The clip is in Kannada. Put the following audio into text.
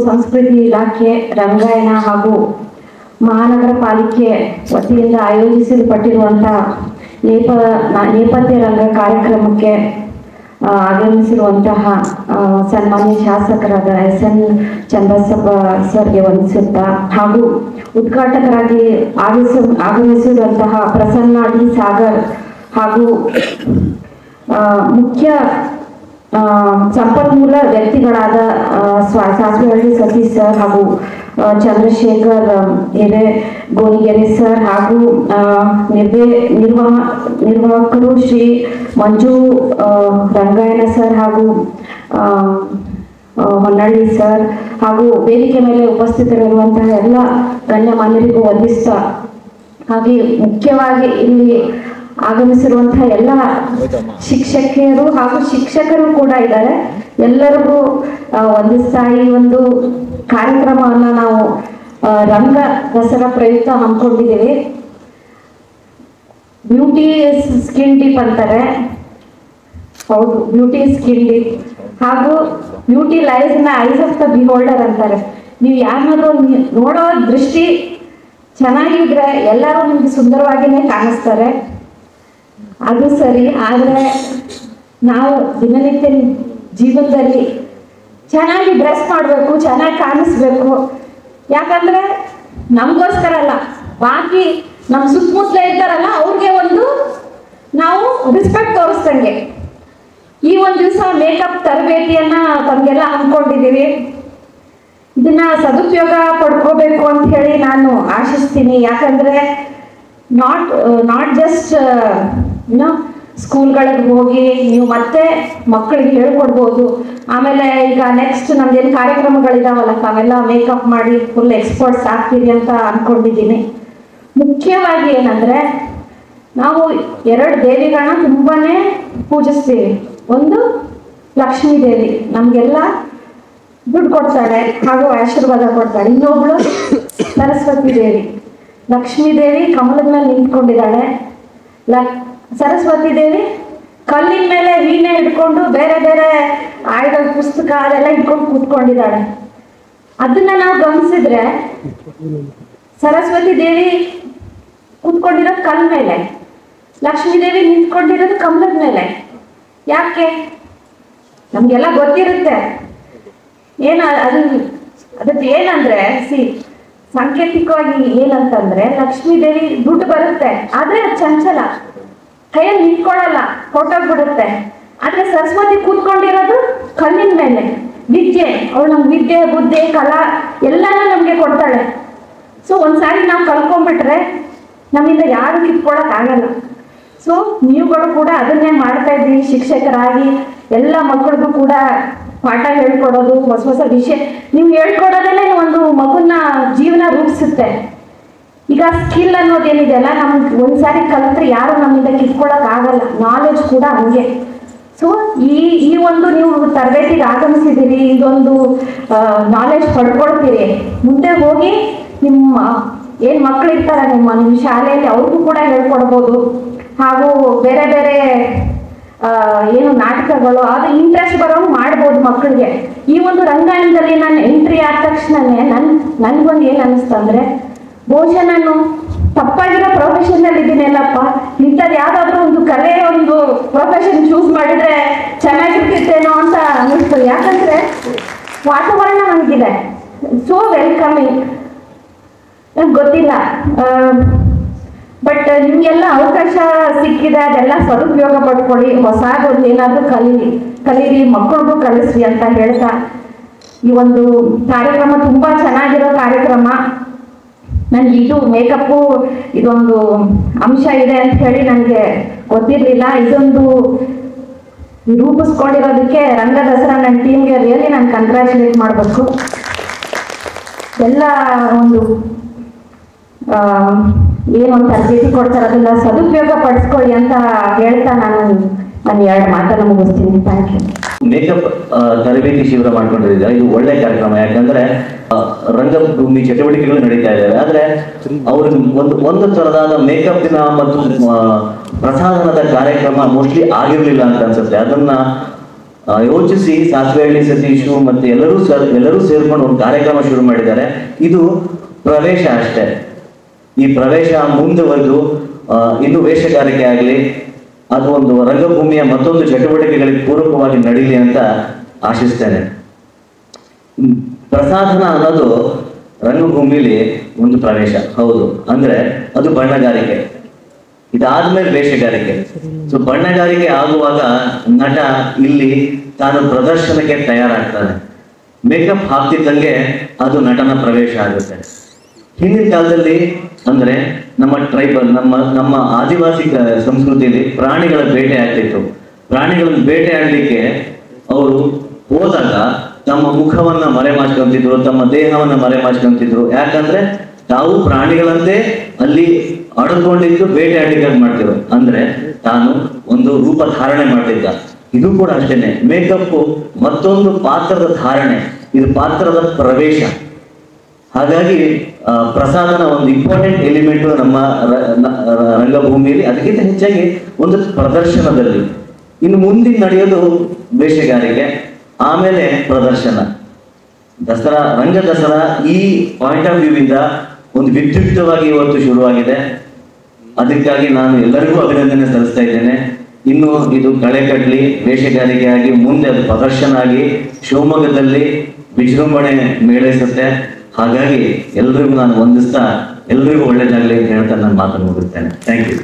ಸಂಸ್ಕೃತಿ ಇಲಾಖೆ, ರಂಗಾಯಣ ಹಾಗೂ ಮಹಾನಗರ ಪಾಲಿಕೆ ವತಿಯಿಂದ ಆಯೋಜಿಸಲ್ಪಟ್ಟಿರುವಂತಹ ನೇಪಥ್ಯ ರಂಗ ಕಾರ್ಯಕ್ರಮಕ್ಕೆ ಆಗಮಿಸಿರುವಂತಹ ಸನ್ಮಾನ್ಯ ಶಾಸಕರಾದ ಎಸ್.ಎನ್. ಚಂದ್ರಸಪ್ಪ ಸರ್ಗೆ ವಂದಿಸುತ್ತಾ ಹಾಗೂ ಉದ್ಘಾಟಕರಾಗಿ ಆಗಮಿಸಿರುವಂತಹ ಪ್ರಸನ್ನ ಡಿ ಸಾಗರ್ ಹಾಗೂ ಮುಖ್ಯ ಸಂಪನ್ಮೂಲ ವ್ಯಕ್ತಿಗಳಾದ ಸಾಸ್ವೆಹಳ್ಳಿ ಸತೀಶ್ ಸರ್ ಹಾಗೂ ಚಂದ್ರಶೇಖರ್ ಗೋನಿಗೆರೆ ಸರ್ ಹಾಗೂ ನಿರ್ವಾಹಕರು ಶ್ರೀ ಮಂಜು ರಂಗಾಯಣ ಸರ್ ಹಾಗೂ ಹೊನ್ನಳ್ಳಿ ಸರ್ ಹಾಗೂ ವೇದಿಕೆ ಮೇಲೆ ಉಪಸ್ಥಿತರಿರುವಂತಹ ಎಲ್ಲ ಗಣ್ಯಮಾನ್ಯರಿಗೂ ವಂದಿಸ್ತಾ ಹಾಗೆ ಮುಖ್ಯವಾಗಿ ಇಲ್ಲಿ ಆಗಮಿಸಿರುವಂತಹ ಎಲ್ಲ ಶಿಕ್ಷಕಿಯರು ಹಾಗೂ ಶಿಕ್ಷಕರು ಕೂಡ ಇದ್ದಾರೆ. ಎಲ್ಲರಿಗೂ ವಂದಿಸ್ತಾ ಈ ಒಂದು ಕಾರ್ಯಕ್ರಮವನ್ನ ನಾವು ರಂಗ ದಸರಾ ಪ್ರಯುಕ್ತ ಹಮ್ಮಿಕೊಂಡಿದ್ದೀವಿ. ಬ್ಯೂಟಿ ಸ್ಕಿನ್ ಡೀಪ್ ಅಂತಾರೆ, ಹೌದು, ಬ್ಯೂಟಿ ಸ್ಕಿನ್ ಡೀಪ್ ಹಾಗೂ beauty lies in eyes of the beholder ಅಂತಾರೆ. ನೀವು ಯಾರಾದ್ರೂ ನೋಡೋ ದೃಷ್ಟಿ ಚೆನ್ನಾಗಿದ್ರೆ ಎಲ್ಲರೂ ನಿಮ್ಗೆ ಸುಂದರವಾಗಿನೇ ಕಾಣಿಸ್ತಾರೆ, ಅದು ಸರಿ. ಆದರೆ ನಾವು ದಿನನಿತ್ಯ ಜೀವನದಲ್ಲಿ ಚೆನ್ನಾಗಿ ಡ್ರೆಸ್ ಮಾಡಬೇಕು, ಚೆನ್ನಾಗಿ ಕಾಣಿಸ್ಬೇಕು. ಯಾಕಂದ್ರೆ ನಮಗೋಸ್ಕರ ಅಲ್ಲ, ಬಾಕಿ ನಮ್ಮ ಸುತ್ತಮುತ್ತಲೇ ಇರ್ತಾರಲ್ಲ ಅವ್ರಿಗೆ ಒಂದು ನಾವು ರೆಸ್ಪೆಕ್ಟ್ ತೋರಿಸ್ದಂಗೆ ಈ ಒಂದು ದಿವಸ ಮೇಕಪ್ ತರಬೇತಿಯನ್ನ ತಮಗೆಲ್ಲ ಹಮ್ಮಿಕೊಂಡಿದ್ದೀವಿ. ಇದನ್ನ ಸದುಪಯೋಗ ಪಡ್ಕೋಬೇಕು ಅಂತ ಹೇಳಿ ನಾನು ಆಶಿಸ್ತೀನಿ. ಯಾಕಂದ್ರೆ ನಾಟ್ ಜಸ್ಟ್ ಸ್ಕೂಲ್ಗಳಿಗೆ ಹೋಗಿ ನೀವು ಮತ್ತೆ ಮಕ್ಕಳಿಗೆ ಹೇಳ್ಕೊಡ್ಬೋದು. ಆಮೇಲೆ ಈಗ ನೆಕ್ಸ್ಟ್ ನಮ್ದೇನು ಕಾರ್ಯಕ್ರಮಗಳಿದಾವಲ್ಲ, ತಾವೆಲ್ಲ ಮೇಕಪ್ ಮಾಡಿ ಫುಲ್ ಎಕ್ಸ್ಪರ್ಟ್ಸ್ ಆಗ್ತೀರಿ ಅಂತ ಅನ್ಕೊಂಡಿದ್ದೀನಿ. ಮುಖ್ಯವಾಗಿ ಏನಂದ್ರೆ ನಾವು 2 ದೇವಿಗಳನ್ನ ತುಂಬಾನೇ ಪೂಜಿಸ್ತೀವಿ. ಒಂದು ಲಕ್ಷ್ಮೀ ದೇವಿ, ನಮ್ಗೆಲ್ಲ ದುಡ್ಡು ಕೊಡ್ತಾಳೆ ಹಾಗೂ ಆಶೀರ್ವಾದ ಕೊಡ್ತಾಳೆ. ಇನ್ನೊಬ್ಳು ಸರಸ್ವತಿ ದೇವಿ. ಲಕ್ಷ್ಮೀ ದೇವಿ ಕಮಲದ ಮೇಲೆ ನಿಂತ್ಕೊಂಡಿದ್ದಾಳೆ, ಸರಸ್ವತಿ ದೇವಿ ಕಲ್ಲಿನ ಮೇಲೆ ವೀಣೆ ಹಿಡ್ಕೊಂಡು ಬೇರೆ ಬೇರೆ ಆಯ್ದ ಪುಸ್ತಕ ಅದೆಲ್ಲ ಇಟ್ಕೊಂಡು ಕೂತ್ಕೊಂಡಿದ್ದಾಳೆ. ಅದನ್ನ ನಾವು ಗಮನಿಸಿದ್ರೆ ಸರಸ್ವತಿ ದೇವಿ ಕೂತ್ಕೊಂಡಿರೋದು ಕಲ್ ಮೇಲೆ, ಲಕ್ಷ್ಮೀ ದೇವಿ ನಿಂತ್ಕೊಂಡಿರೋದು ಕಮಲದ ಮೇಲೆ. ಯಾಕೆ? ನಮ್ಗೆಲ್ಲ ಗೊತ್ತಿರುತ್ತೆ. ಅದಕ್ಕೆ ಏನಂದ್ರೆ ಸಾಂಕೇತಿಕವಾಗಿ ಏನಂತಂದ್ರೆ ಲಕ್ಷ್ಮೀ ದೇವಿ ದುಡ್ಡು ಬರುತ್ತೆ, ಆದ್ರೆ ಅದು ಚಂಚಲ, ಕೈಯಲ್ಲಿ ನಿಂತ್ಕೊಳ್ಳಲ್ಲ, ಹೊರಟೋಗ್ಬಿಡುತ್ತೆ. ಆದ್ರೆ ಸರಸ್ವತಿ ಕೂತ್ಕೊಂಡಿರೋದು ಕಲ್ಲಿನ ಮೇಲೆ, ವಿದ್ಯೆ, ಅವಳು ನಮ್ಗೆ ವಿದ್ಯೆ, ಬುದ್ಧಿ, ಕಲಾ ಎಲ್ಲಾನು ನಮ್ಗೆ ಕೊಡ್ತಾಳೆ. ಸೊ ಒಂದ್ಸಾರಿ ನಾವು ಕಲ್ಕೊಂಡ್ಬಿಟ್ರೆ ನಮ್ಮಿಂದ ಯಾರು ಕಿತ್ಕೊಳಕ್ ಆಗಲ್ಲ. ಸೊ ನೀವುಗಳು ಕೂಡ ಅದನ್ನೇ ಮಾಡ್ತಾ ಇದ್ದೀವಿ. ಶಿಕ್ಷಕರಾಗಿ ಎಲ್ಲ ಮಕ್ಕಳಿಗೂ ಕೂಡ ಪಾಠ ಹೇಳ್ಕೊಡೋದು, ಹೊಸ ಹೊಸ ವಿಷಯ ನೀವು ಹೇಳ್ಕೊಡೋದಲ್ಲೇ ಒಂದು ಮಗುನ ಜೀವನ ರೂಪಿಸುತ್ತೆ. ಈಗ ಸ್ಕಿಲ್ ಅನ್ನೋದೇನಿದೆಯಲ್ಲ, ನಮ್ಗೆ ಒಂದ್ಸಾರಿ ಕಲಿತ್ರೆ ಯಾರು ನಮ್ಮಿಂದ ಕಿತ್ಕೊಳಕ್ ಆಗಲ್ಲ. ನಾಲೆಜ್ ಕೂಡ ಹಂಗೆ. ಸೊ ಈ ಒಂದು ನೀವು ತರಬೇತಿಗೆ ಆಗಮಿಸಿದ್ದೀರಿ, ಇದೊಂದು ನಾಲೆಜ್ ಪಡ್ಕೊಳ್ತೀರಿ. ಮುಂದೆ ಹೋಗಿ ನಿಮ್ಮ ಏನ್ ಮಕ್ಳು ಇರ್ತಾರ ನಿಮ್ಮ ಶಾಲೆಯಲ್ಲಿ ಅವ್ರಿಗೂ ಕೂಡ ಹೇಳ್ಕೊಡ್ಬೋದು. ಹಾಗೂ ಬೇರೆ ಬೇರೆ ಏನು ನಾಟಕಗಳು ಅದು ಇಂಟ್ರೆಸ್ಟ್ ಬರೋಂಗ್ ಮಾಡ್ಬೋದು ಮಕ್ಕಳಿಗೆ. ಈ ಒಂದು ರಂಗಾಯಣದಲ್ಲಿ ನಾನು ಎಂಟ್ರಿ ಆದ ತಕ್ಷಣನೇ ನನ್ಗೊಂದು ಏನ್ ಅನಿಸ್ತು ಅಂದ್ರೆ, ಬಹುಶಃ ನಾನು ತಪ್ಪಾಗಿರೋ ಪ್ರೊಫೆಷನ್ ಅಲ್ಲಿ ಇದ್ದೀನಲ್ಲಪ್ಪ, ಇಂಥದ್ದು ಯಾವ್ದಾದ್ರು ಒಂದು ಕಲೆ ಒಂದು ಪ್ರೊಫೆಷನ್ ಚೂಸ್ ಮಾಡಿದ್ರೆ ಚೆನ್ನಾಗಿರ್ತಿತ್ತೇನೋ ಅಂತ ಅನಿಸ್ತು. ಯಾಕಂದ್ರೆ ವಾತಾವರಣ ನನಗಿದೆ ಸೋ ವೆಲ್ಕಮಿಂಗ್. ನಂಗೆ ಗೊತ್ತಿಲ್ಲ, ಬಟ್ ನಿಮ್ಗೆಲ್ಲ ಅವಕಾಶ ಸಿಕ್ಕಿದೆ, ಅದೆಲ್ಲ ಸದುಪಯೋಗ ಪಡ್ಕೊಳ್ಳಿ. ಹೊಸದೊಂದು ಏನಾದ್ರೂ ಕಲೀರಿ, ಮಕ್ಕಳಿಗೂ ಕಲಿಸ್ರಿ ಅಂತ ಹೇಳ್ತಾ ಈ ಒಂದು ಕಾರ್ಯಕ್ರಮ ತುಂಬಾ ಚೆನ್ನಾಗಿರೋ ಕಾರ್ಯಕ್ರಮ. ನನ್ಗೆ ಇದು ಮೇಕಪ್ಪು ಇದೊಂದು ಅಂಶ ಇದೆ ಅಂತ ಹೇಳಿ ನನಗೆ ಗೊತ್ತಿರ್ಲಿಲ್ಲ. ಇದೊಂದು ರೂಪಿಸ್ಕೊಂಡಿರೋದಕ್ಕೆ ರಂಗ ದಸರಾ ನನ್ನ ಟೀಮ್ಗೆ ರಿಯಲಿ ನಾನು ಕಂಗ್ರ್ಯಾಚುಲೇಟ್ ಮಾಡಬೇಕು. ಎಲ್ಲ ಒಂದು ಏನೊಂದು ತರಬೇತಿ ಕೊಡ್ತಾರೆ ಅದನ್ನ ಸದುಪಯೋಗ ಪಡಿಸ್ಕೊಳ್ಳಿ ಅಂತ ಹೇಳ್ತಾ ನಾನು 2 ಮಾತನ್ನು ಮುಗಿಸ್ತೀನಿ. Thank you. ಮೇಕಪ್ ತರಬೇತಿ ಶಿಬಿರ ಮಾಡ್ಕೊಂಡಿದ್ದಾರೆ. ಇದು ಒಳ್ಳೆ ಕಾರ್ಯಕ್ರಮ. ಯಾಕಂದ್ರೆ ರಂಗಭೂಮಿ ಚಟುವಟಿಕೆಗಳು ನಡೀತಾ ಇದ್ದಾವೆ. ಆದ್ರೆ ಅವ್ರಿಗೆ ಒಂದು ತರದಾದ ಮೇಕಪ್ ದಿನ ಮತ್ತು ಪ್ರಸಾದನದ ಕಾರ್ಯಕ್ರಮ ಮೋಸ್ಟ್ಲಿ ಆಗಿರ್ಲಿಲ್ಲ ಅಂತ ಅನ್ಸುತ್ತೆ. ಅದನ್ನ ಯೋಚಿಸಿ ಸಾಸ್ವೆಹಳ್ಳಿ ಸತೀಶು ಮತ್ತೆ ಎಲ್ಲರೂ ಸೇರ್ಕೊಂಡು ಒಂದು ಕಾರ್ಯಕ್ರಮ ಶುರು ಮಾಡಿದ್ದಾರೆ. ಇದು ಪ್ರವೇಶ ಅಷ್ಟೇ. ಈ ಪ್ರವೇಶ ಮುಂದುವರೆದು ಇನ್ನು ವೇಷಗಾರಿಕೆ ಆಗಲಿ, ಅದು ಒಂದು ರಂಗಭೂಮಿಯ ಮತ್ತೊಂದು ಚಟುವಟಿಕೆಗಳಿಗೆ ಪೂರಕವಾಗಿ ನಡೀಲಿ ಅಂತ ಆಶಿಸ್ತೇನೆ. ಪ್ರಸಾದನ ಅನ್ನೋದು ರಂಗಭೂಮಿಲಿ ಒಂದು ಪ್ರವೇಶ, ಹೌದು. ಅಂದ್ರೆ ಅದು ಬಣ್ಣಗಾರಿಕೆ, ಇದಾದ್ಮೇಲೆ ವೇಷಗಾರಿಕೆ. ಸೊ ಬಣ್ಣಗಾರಿಕೆ ಆಗುವಾಗ ನಟ ಇಲ್ಲಿ ತಾನು ಪ್ರದರ್ಶನಕ್ಕೆ ತಯಾರಾಗ್ತಾನೆ. ಮೇಕಪ್ ಹಾಕ್ತಿದ್ದಂಗೆ ಅದು ನಟನ ಪ್ರವೇಶ ಆಗುತ್ತೆ. ಹಿಂದಿನ ಕಾಲದಲ್ಲಿ ಅಂದ್ರೆ ನಮ್ಮ ಟ್ರೈಬಲ್ ನಮ್ಮ ಆದಿವಾಸಿ ಸಂಸ್ಕೃತಿಯಲ್ಲಿ ಪ್ರಾಣಿಗಳ ಬೇಟೆ ಆಗ್ತಿತ್ತು. ಪ್ರಾಣಿಗಳನ್ನು ಬೇಟೆ ಆಡ್ಲಿಕ್ಕೆ ಅವರು ಹೋದಾಗ ತಮ್ಮ ಮುಖವನ್ನ ಮರೆ ಮಾಡ್ಕೊಂತಿದ್ರು, ತಮ್ಮ ದೇಹವನ್ನ ಮರೆ ಮಾಡ್ಕೊಂತಿದ್ರು. ಯಾಕಂದ್ರೆ ತಾವು ಪ್ರಾಣಿಗಳಂತೆ ಅಲ್ಲಿ ಅಡಕೊಂಡಿದ್ದು ಬೇಟೆ ಆಡ್ಲಿಕ್ಕೆ ಮಾಡ್ತಿದ್ರು. ಅಂದ್ರೆ ತಾನು ಒಂದು ರೂಪ ಧಾರಣೆ ಮಾಡ್ತಿದ್ದ. ಇದು ಕೂಡ ಅಷ್ಟೇನೆ. ಮೇಕಪ್ ಮತ್ತೊಂದು ಪಾತ್ರದ ಧಾರಣೆ, ಇದು ಪಾತ್ರದ ಪ್ರವೇಶ. ಹಾಗಾಗಿ ಪ್ರಸಾದನ ಒಂದು ಇಂಪಾರ್ಟೆಂಟ್ ಎಲಿಮೆಂಟ್ ನಮ್ಮ ರಂಗಭೂಮಿಯಲ್ಲಿ, ಅದಕ್ಕಿಂತ ಹೆಚ್ಚಾಗಿ ಒಂದು ಪ್ರದರ್ಶನದಲ್ಲಿ. ಇನ್ನು ಮುಂದಿನ ನಡೆಯೋದು ವೇಷಗಾರಿಕೆ, ಆಮೇಲೆ ಪ್ರದರ್ಶನ. ದಸರಾ, ರಂಗ ದಸರಾ ಈ ಪಾಯಿಂಟ್ ಆಫ್ ವ್ಯೂ ಇಂದ ಒಂದು ವಿದ್ಯುಕ್ತವಾಗಿ ಇವತ್ತು ಶುರುವಾಗಿದೆ. ಅದಕ್ಕಾಗಿ ನಾನು ಎಲ್ಲರಿಗೂ ಅಭಿನಂದನೆ ಸಲ್ಲಿಸ್ತಾ ಇದ್ದೇನೆ. ಇನ್ನು ಇದು ಕಳೆ ಕಟ್ಲಿ, ವೇಷಗಾರಿಕೆ ಆಗಿ ಮುಂದೆ ಅದು ಪ್ರದರ್ಶನ ಆಗಿ ಶಿವಮೊಗ್ಗದಲ್ಲಿ ವಿಜೃಂಭಣೆ ಮೇಳೈಸುತ್ತೆ. ಹಾಗಾಗಿ ಎಲ್ರಿಗೂ ನಾನು ವಂದಿಸ್ತಾ ಎಲ್ರಿಗೂ ಒಳ್ಳೇದಾಗಲಿ ಅಂತ ಹೇಳ್ತಾ ನಾನು ಮಾತನ್ನು ಮುಗಿಸ್ತೇನೆ. Thank you.